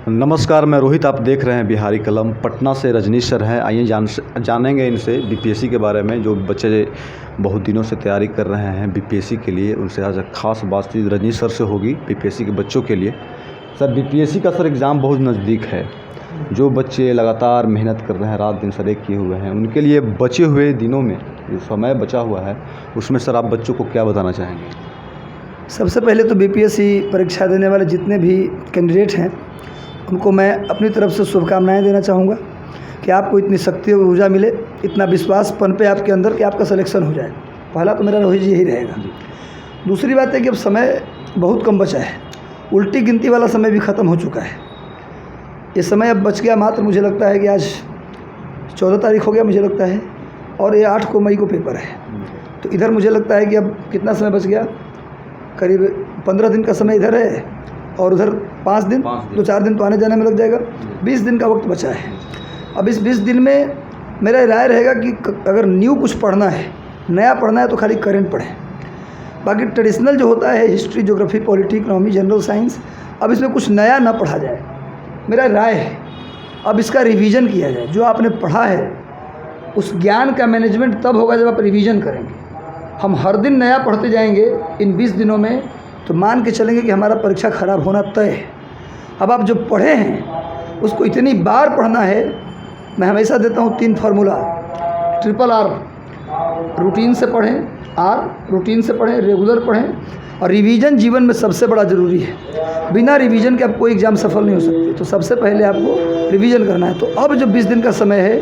नमस्कार, मैं रोहित। आप देख रहे हैं बिहारी कलम। पटना से रजनीश सर हैं। आइए जानेंगे इनसे बीपीएससी के बारे में। जो बच्चे बहुत दिनों से तैयारी कर रहे हैं बीपीएससी के लिए, उनसे आज खास बातचीत रजनीश सर से होगी बीपीएससी के बच्चों के लिए। सर, बीपीएससी का सर एग्ज़ाम बहुत नज़दीक है। जो बच्चे लगातार मेहनत कर रहे हैं, रात दिन सर एक किए हुए हैं, उनके लिए बचे हुए दिनों में जो समय बचा हुआ है, उसमें सर आप बच्चों को क्या बताना चाहेंगे? सबसे पहले तो बीपीएससी परीक्षा देने वाले जितने भी कैंडिडेट हैं उनको मैं अपनी तरफ से शुभकामनाएं देना चाहूँगा कि आपको इतनी शक्ति और ऊर्जा मिले, इतना विश्वास पनपे आपके अंदर कि आपका सिलेक्शन हो जाए। पहला तो मेरा रोहित जी यही रहेगा। दूसरी बात है कि अब समय बहुत कम बचा है, उल्टी गिनती वाला समय भी ख़त्म हो चुका है। ये समय अब बच गया मात्र, मुझे लगता है कि आज 14 तारीख हो गया मुझे लगता है, और ये 8 मई को पेपर है। तो इधर मुझे लगता है कि अब कितना समय बच गया, करीब 15 दिन का समय इधर है और उधर 5 दिन, 2-4 दिन तो आने जाने में लग जाएगा। 20 दिन का वक्त बचा है। अब इस 20 दिन में मेरा राय रहेगा कि अगर न्यू कुछ पढ़ना है, नया पढ़ना है, तो खाली करंट पढ़ें। बाकी ट्रेडिशनल जो होता है, history, geography, polity, economy, general science, अब इसमें कुछ नया ना पढ़ा जाए, मेरा राय है। अब इसका रिवीजन किया जाए। जो आपने पढ़ा है उस ज्ञान का मैनेजमेंट तब होगा जब आप रिवीजन करेंगे। हम हर दिन नया पढ़ते जाएंगे इन 20 दिनों में, तो मान के चलेंगे कि हमारा परीक्षा ख़राब होना तय है। अब आप जो पढ़े हैं उसको इतनी बार पढ़ना है। मैं हमेशा देता हूँ 3 फार्मूला, RRR। रूटीन से पढ़ें, रूटीन से पढ़ें, रेगुलर पढ़ें, और रिवीजन जीवन में सबसे बड़ा ज़रूरी है। बिना रिवीजन के आप कोई एग्ज़ाम सफल नहीं हो सकती। तो सबसे पहले आपको रिवीजन करना है। तो अब जो 20 दिन का समय है,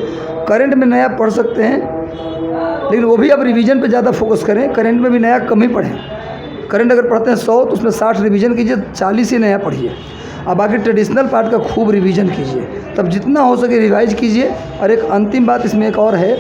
करंट में नया पढ़ सकते हैं, लेकिन वो भी अब रिवीजन पे ज़्यादा फोकस करें। करंट में भी नया कम ही पढ़ें। करंट अगर पढ़ते हैं 100, तो उसमें 60 रिवीजन कीजिए, 40 ही नया पढ़िए। अब बाकी ट्रेडिशनल पार्ट का खूब रिवीजन कीजिए, तब जितना हो सके रिवाइज कीजिए। और एक अंतिम बात इसमें एक और है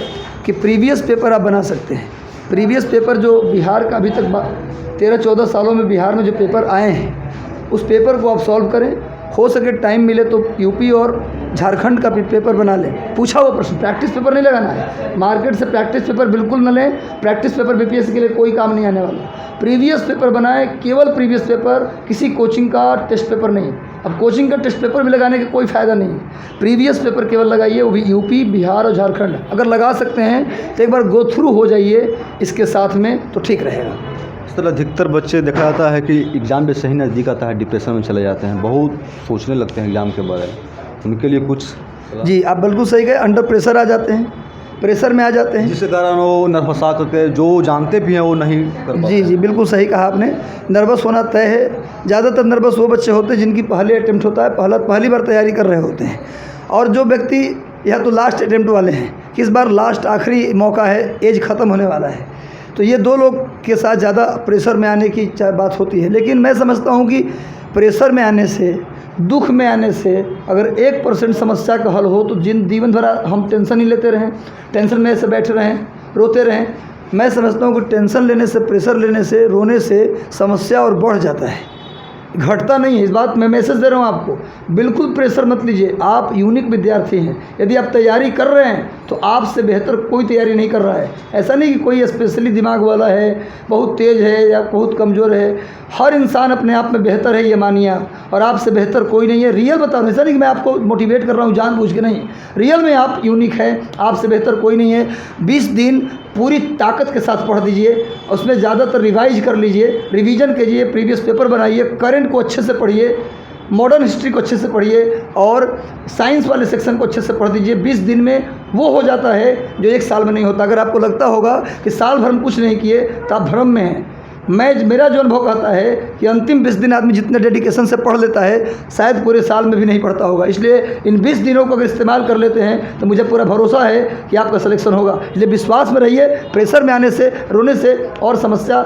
कि प्रीवियस पेपर आप बना सकते हैं। प्रीवियस पेपर जो बिहार का अभी तक 13-14 सालों में बिहार में जो पेपर आए हैं, उस पेपर को आप सॉल्व करें। हो सके टाइम मिले तो यूपी और झारखंड का भी पेपर बना लें। पूछा हुआ प्रश्न, प्रैक्टिस पेपर नहीं लगाना है। मार्केट से प्रैक्टिस पेपर बिल्कुल न लें। प्रैक्टिस पेपर बीपीएससी के लिए कोई काम नहीं आने वाला। प्रीवियस पेपर बनाएं, केवल प्रीवियस पेपर, किसी कोचिंग का टेस्ट पेपर नहीं। अब कोचिंग का टेस्ट पेपर भी लगाने का कोई फ़ायदा नहीं है। प्रीवियस पेपर केवल लगाइए, वो भी यूपी, बिहार और झारखंड। अगर लगा सकते हैं तो एक बार गो थ्रू हो जाइए इसके साथ में, तो ठीक रहेगा। इस तरह अधिकतर बच्चे देखा जाता है कि एग्ज़ाम भी सही नज़दीक आता है, डिप्रेशन में चले जाते हैं, बहुत सोचने लगते हैं एग्ज़ाम के बारे में। उनके लिए कुछ जी, आप बिल्कुल सही कहे। अंडर प्रेशर आ जाते हैं, प्रेशर में आ जाते हैं, जिसके कारण वो नर्वस आ करके जो जानते भी हैं वो नहीं कर पाते। जी, बिल्कुल सही कहा आपने। नर्वस होना तय है। ज़्यादातर नर्वस वो बच्चे होते हैं जिनकी पहले अटेम्प्ट होता है, पहली बार तैयारी कर रहे होते हैं। और जो व्यक्ति या तो लास्ट अटेम्प्ट वाले हैं कि इस बार लास्ट आखिरी मौका है, एज ख़त्म होने वाला है, तो ये 2 लोग के साथ ज़्यादा प्रेशर में आने की बात होती है। लेकिन मैं समझता हूँ कि प्रेशर में आने से, दुख में आने से अगर 1% समस्या का हल हो, तो जीवन भर हम टेंशन ही लेते रहें, टेंशन में ऐसे बैठे रहें, रोते रहें। मैं समझता हूँ कि टेंशन लेने से, प्रेशर लेने से, रोने से समस्या और बढ़ जाता है, घटता नहीं है। इस बात मैं मैसेज दे रहा हूँ आपको। बिल्कुल प्रेशर मत लीजिए। आप यूनिक विद्यार्थी हैं। यदि आप तैयारी कर रहे हैं तो आपसे बेहतर कोई तैयारी नहीं कर रहा है। ऐसा नहीं कि कोई स्पेशली दिमाग वाला है, बहुत तेज़ है या बहुत कमज़ोर है। हर इंसान अपने आप में बेहतर है, ये मानिए आप, और आपसे बेहतर कोई नहीं है। रियल बताओ, ऐसा नहीं कि मैं आपको मोटिवेट कर रहा हूँ जानबूझ के, नहीं। रियल में आप यूनिक है, आपसे बेहतर कोई नहीं है। 20 दिन पूरी ताकत के साथ पढ़ दीजिए, उसमें ज़्यादातर रिवाइज कर लीजिए, रिवीजन कीजिए, प्रीवियस पेपर बनाइए, करंट को अच्छे से पढ़िए, मॉडर्न हिस्ट्री को अच्छे से पढ़िए, और साइंस वाले सेक्शन को अच्छे से पढ़ दीजिए। 20 दिन में वो हो जाता है जो 1 साल में नहीं होता। अगर आपको लगता होगा कि साल भर में कुछ नहीं किए, तो आप भ्रम में हैं। मेरा जो अनुभव कहता है कि अंतिम 20 दिन आदमी जितने डेडिकेशन से पढ़ लेता है, शायद पूरे साल में भी नहीं पढ़ता होगा। इसलिए इन 20 दिनों को अगर इस्तेमाल कर लेते हैं तो मुझे पूरा भरोसा है कि आपका सिलेक्शन होगा। इसलिए विश्वास में रहिए। प्रेशर में आने से, रोने से और समस्या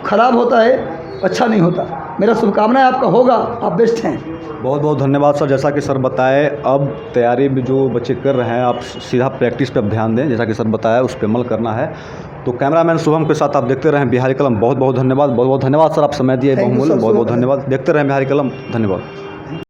ख़राब होता है, अच्छा नहीं होता। मेरा शुभकामनाएं आपका होगा, आप बेस्ट हैं। बहुत बहुत धन्यवाद सर। जैसा कि सर बताए, अब तैयारी भी जो बच्चे कर रहे हैं, आप सीधा प्रैक्टिस पे ध्यान दें। जैसा कि सर बताया, उस पर अमल करना है। तो कैमरामैन शुभम के साथ आप देखते रहें बिहारी कलम। बहुत बहुत धन्यवाद। बहुत बहुत धन्यवाद सर, आप समय दिए बहुमूल्य। बहुत बहुत धन्यवाद। देखते रहें बिहारी कलम। धन्यवाद।